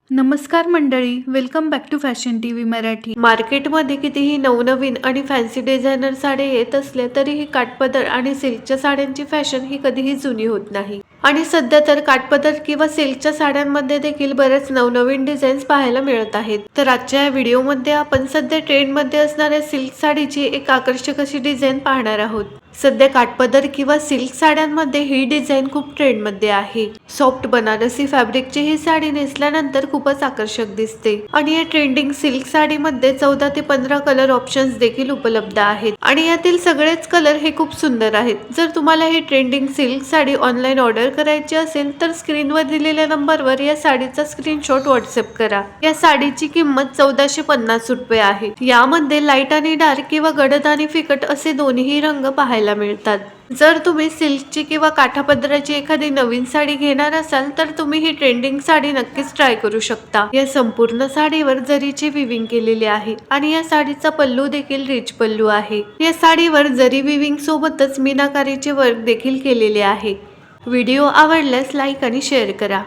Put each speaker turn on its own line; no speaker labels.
नमस्कार मंडळी, welcome back to fashion TV Marathi. मार्केटमध्ये कितीही नवनवीन आणि फॅन्सी डिझायनर साड्या येत असल्या तरीही काठपदर आणि सिल्कच्या साड्यांची फॅशन ही कधीही जुनी होत नाही। आणि सध्या तर काठपदर किंवा सिल्कच्या साड्यांमध्ये देखील बरेच नवनवीन डिझाईन्स पाहायला मिळत आहेत। तर आजच्या या व्हिडिओमध्ये आपण सध्या ट्रेंडमध्ये असणाऱ्या सिल्क साडीची एक आकर्षक अशी डिझाईन पाहणार आहोत। सध्या काठपदर किंवा सिल्क साड्यांमध्ये ही डिझाईन खूप ट्रेंडमध्ये आहे। सॉफ्ट बनारसी फॅब्रिकची ही साडी नेसल्यानंतर खूपच आकर्षक दिसते आणि या ट्रेंडिंग सिल्क साडीमध्ये 14 ते 15 कलर ऑप्शन्स देखील उपलब्ध आहेत आणि यातील सगळेच कलर हे खूप सुंदर आहेत। जर तुम्हाला ही trending silk sari online order करायची असेल तर स्क्रीनवर दिलेल्या नंबरवर या साडीचा स्क्रीनशॉट व्हॉट्सअप करा। या साडीची किंमत 1450 रुपये आहे। यामध्ये लाईट आणि डार्क किंवा गडद आणि फिकट असे दोन्ही रंग पाहायला मिळतात। जर तुम्ही सिल्कची किंवा काठापदराची एखादी नवीन साडी घेणार असाल तर तुम्ही ही ट्रेंडिंग साडी नक्कीच ट्राय करू शकता। या संपूर्ण साडीवर जरीचे विविंग केलेले आहे आणि या साडीचा पल्लू देखील रिच पल्लू आहे। या साडीवर जरी विविंग सोबतच मीनाकारीचे वर्क देखील केलेले आहे। व्हिडिओ आवडल्यास लाईक आणि शेअर करा।